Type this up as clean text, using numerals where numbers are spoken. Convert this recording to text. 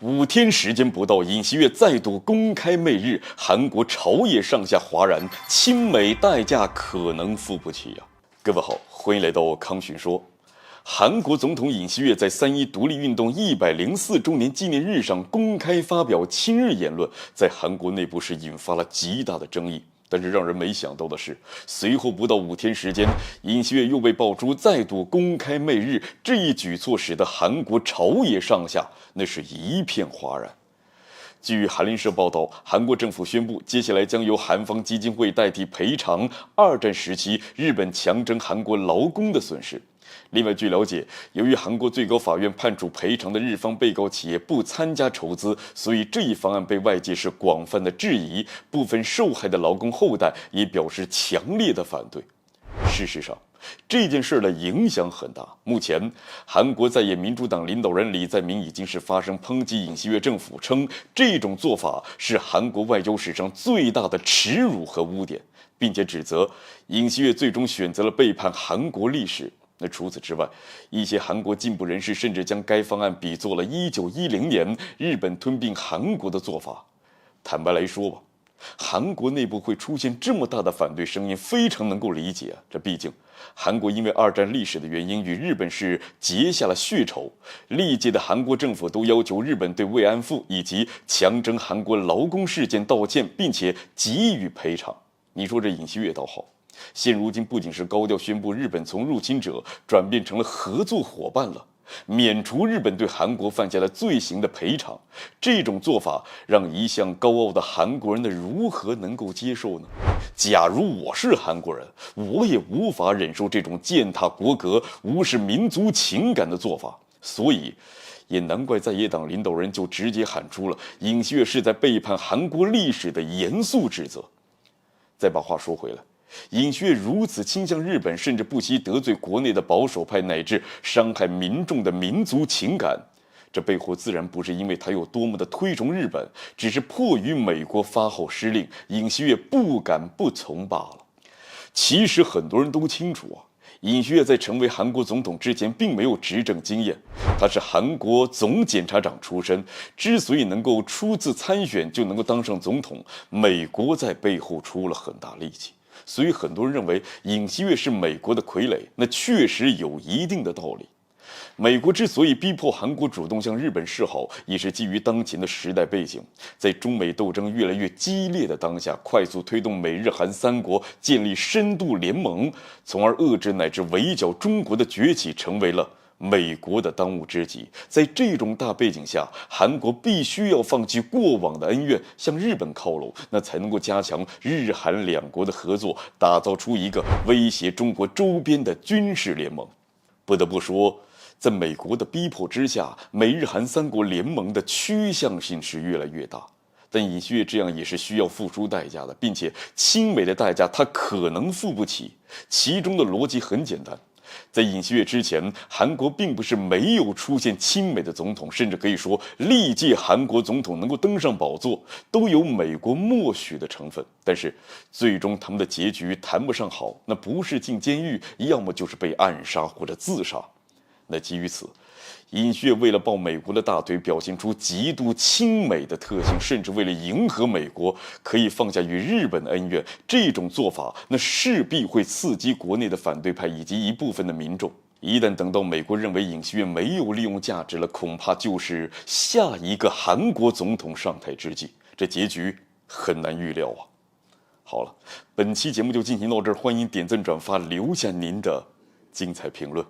5天时间不到，尹锡悦再度公开媚日，韩国朝野上下哗然，亲美代价可能付不起啊！各位好，欢迎来到康讯说。韩国总统尹锡悦在3·1独立运动104周年纪念日上公开发表亲日言论，在韩国内部是引发了极大的争议。但是让人没想到的是，随后不到5天时间，尹锡悦又被爆出再度公开媚日，这一举措使得韩国朝野上下那是一片哗然。据韩联社报道，韩国政府宣布，接下来将由韩方基金会代替赔偿2战时期日本强征韩国劳工的损失。另外，据了解，由于韩国最高法院判处赔偿的日方被告企业不参加筹资，所以这一方案被外界是广泛的质疑，部分受害的劳工后代也表示强烈的反对。事实上，这件事的影响很大。目前，韩国在野民主党领导人李在明已经是发声抨击尹锡悦政府，称这种做法是韩国外交史上最大的耻辱和污点，并且指责尹锡悦最终选择了背叛韩国历史。那除此之外，一些韩国进步人士甚至将该方案比作了1910年日本吞并韩国的做法。坦白来说吧，韩国内部会出现这么大的反对声音，非常能够理解啊。这毕竟韩国因为2战历史的原因与日本是结下了血仇，历届的韩国政府都要求日本对慰安妇以及强征韩国劳工事件道歉，并且给予赔偿。你说这尹锡悦倒好，现如今不仅是高调宣布日本从入侵者转变成了合作伙伴了，免除日本对韩国犯下的罪行的赔偿，这种做法让一向高傲的韩国人的如何能够接受呢？假如我是韩国人，我也无法忍受这种践踏国格、无视民族情感的做法。所以也难怪在野党领导人就直接喊出了尹锡悦是在背叛韩国历史的严肃指责。再把话说回来，尹锡悦如此倾向日本，甚至不惜得罪国内的保守派，乃至伤害民众的民族情感，这背后自然不是因为他有多么的推崇日本，只是迫于美国发号施令，尹锡悦不敢不从罢了。其实很多人都清楚啊，尹锡悦在成为韩国总统之前并没有执政经验，他是韩国总检察长出身，之所以能够初次参选就能够当上总统，美国在背后出了很大力气。所以很多人认为尹锡悦是美国的傀儡，那确实有一定的道理。美国之所以逼迫韩国主动向日本示好，也是基于当前的时代背景，在中美斗争越来越激烈的当下，快速推动美日韩3国建立深度联盟，从而遏制乃至围剿中国的崛起，成为了美国的当务之急。在这种大背景下，韩国必须要放弃过往的恩怨，向日本靠拢，那才能够加强日韩2国的合作，打造出一个威胁中国周边的军事联盟。不得不说，在美国的逼迫之下，美日韩3国联盟的趋向性是越来越大。但尹锡悦这样也是需要付出代价的，并且亲美的代价他可能付不起。其中的逻辑很简单，在尹锡悦之前，韩国并不是没有出现亲美的总统，甚至可以说历届韩国总统能够登上宝座都有美国默许的成分，但是最终他们的结局谈不上好，那不是进监狱，要么就是被暗杀或者自杀。那基于此，尹锡悦为了抱美国的大腿，表现出极度亲美的特性，甚至为了迎合美国，可以放下与日本的恩怨，这种做法那势必会刺激国内的反对派以及一部分的民众。一旦等到美国认为尹锡悦没有利用价值了，恐怕就是下一个韩国总统上台之际，这结局很难预料啊。好了，本期节目就进行到这儿，欢迎点赞转发，留下您的精彩评论。